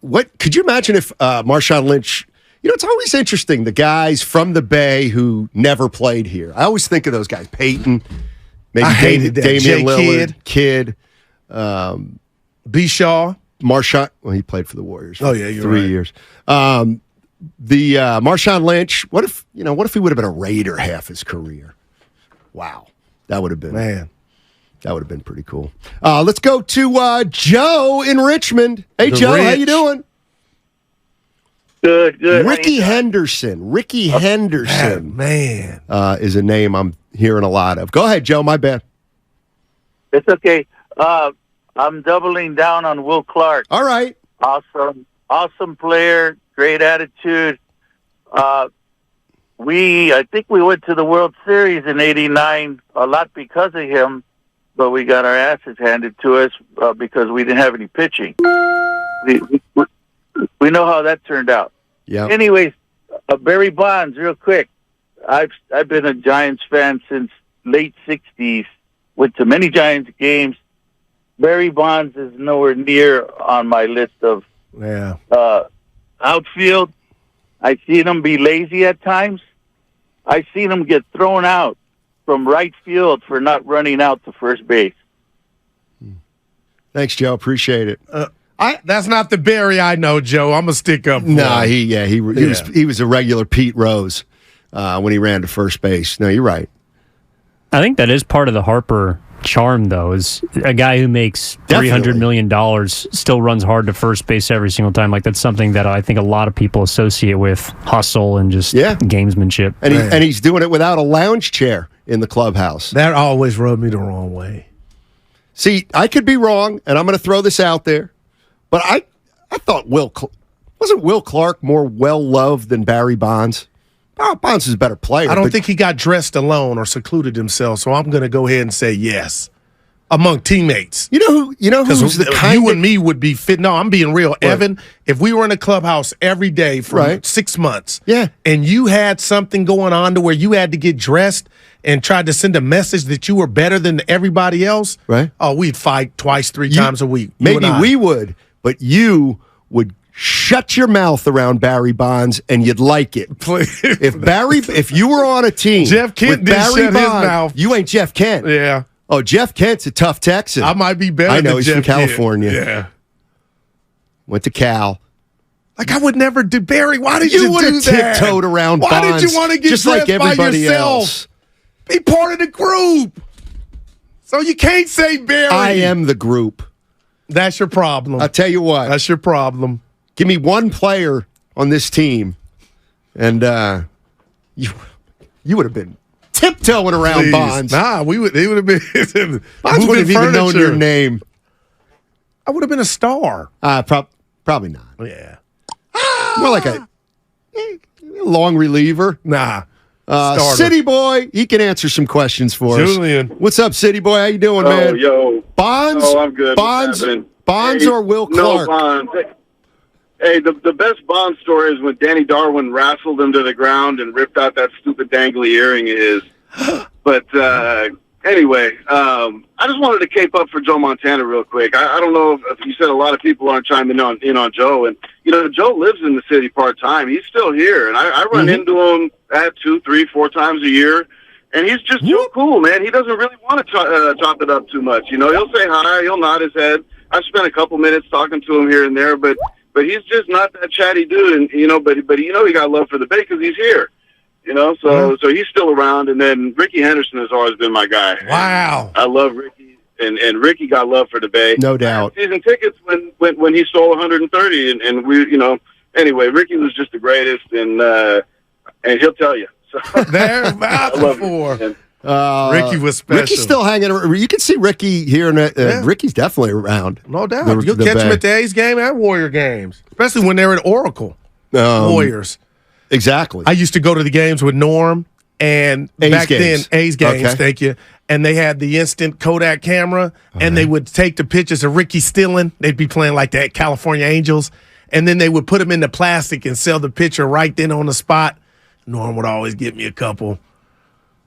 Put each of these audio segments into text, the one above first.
what could you imagine if Marshawn Lynch? It's always interesting, the guys from the Bay who never played here. I always think of those guys. Peyton, maybe Damian Lillard, Kidd. B. Shaw. Marshawn, well, he played for the Warriors for you're 3 right. years. The Marshawn Lynch, what if he would have been a Raider half his career? Wow. That would have been pretty cool. Let's go to Joe in Richmond. Hey, Joe, how you doing? Good. Ricky Henderson. Man. Is a name I'm hearing a lot of. Go ahead, Joe. My bad. It's okay. I'm doubling down on Will Clark. All right. Awesome player, great attitude. I think we went to the World Series in '89 a lot because of him, but we got our asses handed to us because we didn't have any pitching. We know how that turned out. Yeah. Anyways, Barry Bonds, real quick. I've been a Giants fan since late '60s. Went to many Giants games. Barry Bonds is nowhere near on my list of outfield. I've seen him be lazy at times. I've seen him get thrown out from right field for not running out to first base. Thanks, Joe. Appreciate it. That's not the Barry I know, Joe. I'm gonna stick up for him. He was a regular Pete Rose when he ran to first base. No, you're right. I think that is part of the Harper charm, though, is a guy who makes $300 million still runs hard to first base every single time. Like, that's something that I think a lot of people associate with hustle and just gamesmanship. And he's doing it without a lounge chair in the clubhouse. That always rubbed me the wrong way. See, I could be wrong, and I'm going to throw this out there, but I thought wasn't Will Clark more well-loved than Barry Bonds? Bonds is a better player. I don't think he got dressed alone or secluded himself, so I'm going to go ahead and say yes. Among teammates. You know who's the kind you and me would be fit. No, I'm being real. Right. Evan, if we were in a clubhouse every day for 6 months, and you had something going on to where you had to get dressed and tried to send a message that you were better than everybody else, we'd fight twice, three times a week. Maybe we would, but you would shut your mouth around Barry Bonds, and you'd like it. If you were on a team, Jeff Kent with Barry shut Bonds, his mouth. You ain't Jeff Kent. Yeah. Oh, Jeff Kent's a tough Texan. I might be better. I know than he's Jeff from California. Kent. Yeah. Went to Cal. Like, I would never do Barry. Why did you do that? You would have tiptoed around Why Bonds. Did you want to get just dressed like everybody by yourself? Else? Be part of the group. So you can't say Barry. I am the group. That's your problem. I'll tell you what. That's your problem. Give me one player on this team, and you would have been tiptoeing around Bonds. Nah, he would have been. Bonds wouldn't have even known your name. I would have been a star. Probably not. Yeah. More like a long reliever. Nah. City Boy, he can answer some questions for Julian. us. What's up, City Boy? How you doing, man? Yo. Bonds? Oh, I'm good. Bonds or Will Clark? No, Bonds. Hey, the best Bond story is when Danny Darwin wrestled him to the ground and ripped out that stupid dangly earring of his. But anyway, I just wanted to cape up for Joe Montana real quick. I don't know if you said a lot of people aren't chiming in on Joe. And, Joe lives in the city part-time. He's still here. And I run into him at 2, 3, 4 times a year. And he's just so cool, man. He doesn't really want to chop it up too much. He'll say hi. He'll nod his head. I've spent a couple minutes talking to him here and there, but he's just not that chatty dude, and but he got love for the Bay because he's here, So he's still around. And then Ricky Henderson has always been my guy. Wow, I love Ricky, and Ricky got love for the Bay, no doubt. Season tickets when he stole 130, and we, anyway, Ricky was just the greatest, and he'll tell you. So they're vouching for. Ricky was special. Ricky's still hanging around. You can see Ricky here. Ricky's definitely around. No doubt. You'll catch him at the A's game and Warrior games, especially when they're at Oracle. Warriors. Exactly. I used to go to the games with Norm, and back then, A's games, thank you. And they had the instant Kodak camera, and they would take the pictures of Ricky stealing. They'd be playing like that California Angels, and then they would put them in the plastic and sell the picture right then on the spot. Norm would always give me a couple.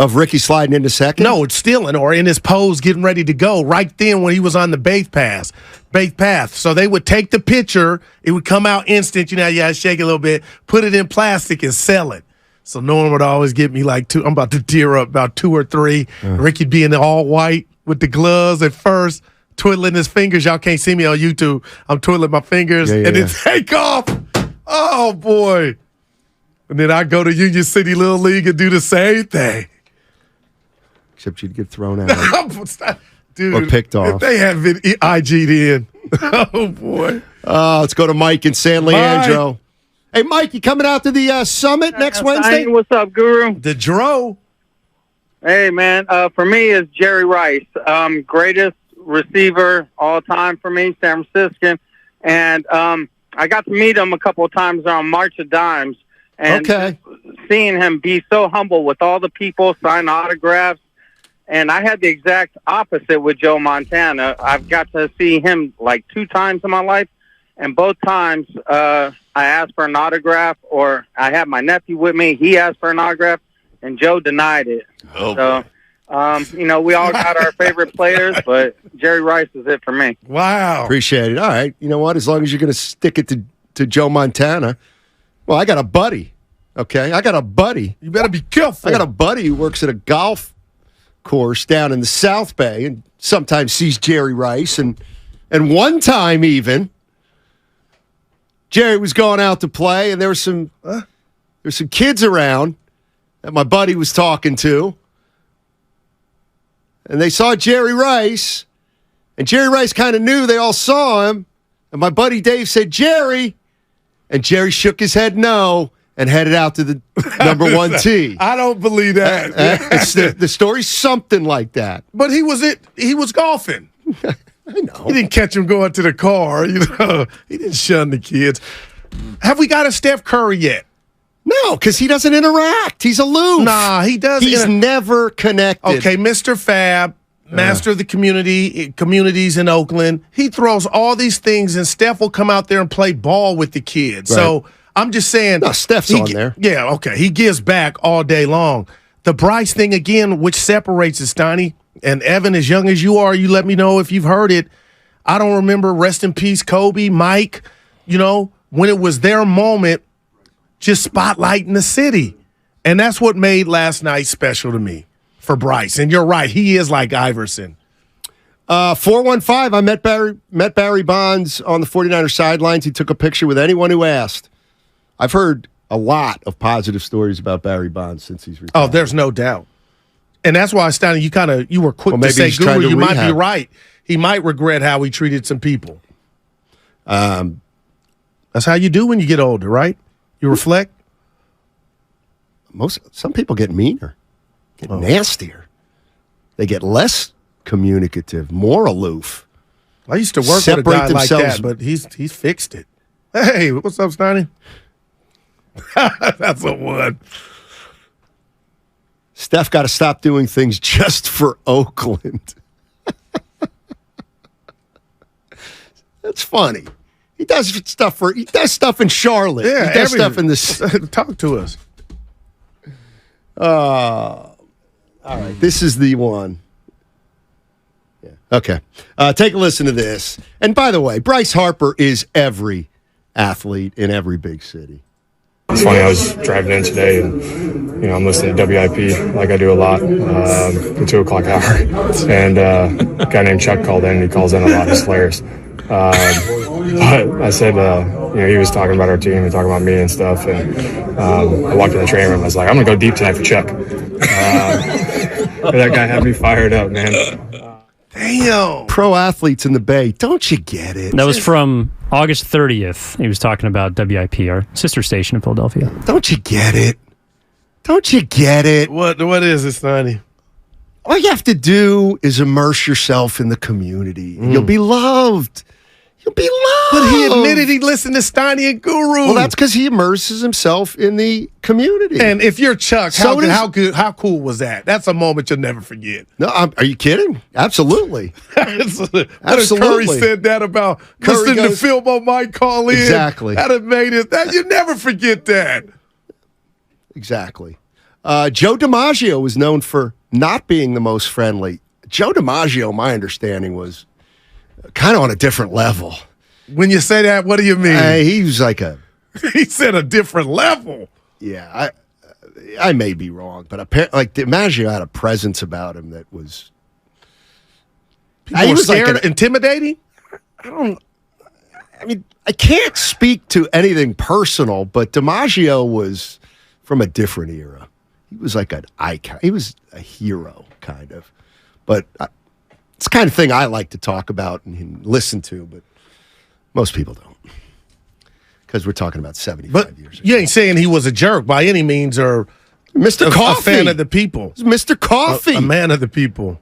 Of Ricky sliding into second? No, it's stealing or in his pose getting ready to go right then when he was on the base path. So they would take the picture. It would come out instant. You got to shake it a little bit, put it in plastic and sell it. So Norm would always get me like two. I'm about to tear up about 2 or 3. Ricky'd be in the all white with the gloves at first, twiddling his fingers. Y'all can't see me on YouTube. I'm twiddling my fingers and then take off. Oh, boy. And then I go to Union City Little League and do the same thing. Except you'd get thrown out. Dude, or picked off. If they had been IG'd in. Oh, boy. Let's go to Mike in San Leandro. Hey, Mike, you coming out to the summit next Wednesday? What's up, Guru? The Dro. Hey, man. For me, it's Jerry Rice. Greatest receiver all time for me, San Franciscan. And I got to meet him a couple of times on March of Dimes. And seeing him be so humble with all the people, sign autographs. And I had the exact opposite with Joe Montana. I've got to see him like 2 times in my life. And both times I asked for an autograph, or I had my nephew with me. He asked for an autograph, and Joe denied it. So, we all got our favorite players, but Jerry Rice is it for me. Wow. Appreciate it. All right. You know what? As long as you're going to stick it to Joe Montana. Well, I got a buddy. Okay? I got a buddy. You better be careful. I got a buddy who works at a golf course down in the South Bay and sometimes sees Jerry Rice. And one time even, Jerry was going out to play, and there was some kids around that my buddy was talking to, and they saw Jerry Rice, and Jerry Rice kind of knew they all saw him, and my buddy Dave said, Jerry, and Jerry shook his head no and headed out to the number 1 tee. I don't believe that. The story's something like that. But he was golfing. I know. He didn't catch him going to the car. He didn't shun the kids. Have we got a Steph Curry yet? No, because he doesn't interact. He's aloof. Nah, he does. He's never connected. Okay, Mr. Fab, master of the communities in Oakland. He throws all these things, and Steph will come out there and play ball with the kids. Right. So I'm just saying. No, Steph's on there. Yeah, okay. He gives back all day long. The Bryce thing, again, which separates us, Steiny. And Evan, as young as you are, you let me know if you've heard it. I don't remember, rest in peace, Kobe, Mike, when it was their moment, just spotlighting the city. And that's what made last night special to me for Bryce. And you're right, he is like Iverson. 415, I met Barry Bonds on the 49ers sidelines. He took a picture with anyone who asked. I've heard a lot of positive stories about Barry Bonds since he's retired. Oh, there's no doubt. And that's why, Steiny, you were quick to say, Guru, you might be right. He might regret how he treated some people. That's how you do when you get older, right? You reflect. Some people get meaner, get nastier. They get less communicative, more aloof. I used to work with a guy like that, but he's fixed it. Hey, what's up, Steiny? That's a one. Steph got to stop doing things just for Oakland. That's funny. He does stuff in Charlotte. Yeah, he does stuff in this. Talk to us. All right, this is the one. Yeah. Okay, take a listen to this. And by the way, Bryce Harper is every athlete in every big city. It's funny, I was driving in today and, I'm listening to WIP like I do a lot, the 2 o'clock hour. And a guy named Chuck called in, and he calls in a lot of his players. But I said, he was talking about our team and talking about me and stuff. And I walked in the training room. I was like, I'm going to go deep tonight for Chuck. That guy had me fired up, man. Damn. Pro athletes in the Bay. Don't you get it? That was from August 30th. He was talking about WIP, our sister station in Philadelphia. Don't you get it? Don't you get it? What is it, Steiny? All you have to do is immerse yourself in the community. And you'll be loved. You'll be loved. But he admitted he listened to Steiny and Guru. Well, that's because he immerses himself in the community. And if you're Chuck, how cool was that? That's a moment you'll never forget. No, are you kidding? Absolutely. Absolutely. Curry said that about listening to film on Mike call in. Exactly. That have made it. You never forget that. Exactly. Joe DiMaggio was known for not being the most friendly. Joe DiMaggio, my understanding, was kind of on a different level. When you say that, what do you mean? He was like a... He said a different level. Yeah, I may be wrong, but apparently, like, DiMaggio had a presence about him that was... People were scared, intimidating? I mean, I can't speak to anything personal, but DiMaggio was from a different era. He was like an icon. He was a hero, kind of. But it's the kind of thing I like to talk about and listen to, but most people don't. Because we're talking about 75 years ago. You ain't saying he was a jerk by any means or Mr. Coffee. A fan of the people. Mr. Coffee. A man of the people.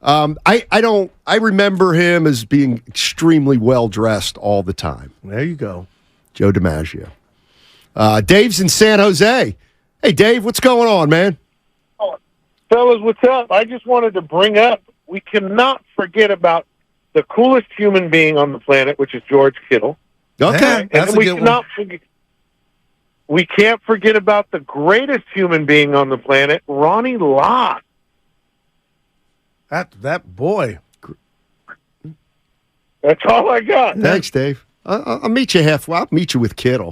I remember him as being extremely well dressed all the time. There you go. Joe DiMaggio. Dave's in San Jose. Hey, Dave, what's going on, man? Oh, fellas, what's up? I just wanted to bring up, we cannot forget about the coolest human being on the planet, which is George Kittle. Okay. That's and we cannot forget. We can't forget about the greatest human being on the planet, Ronnie Lott. That boy. That's all I got. Thanks, Dave. I'll meet you halfway. I'll meet you with Kittle.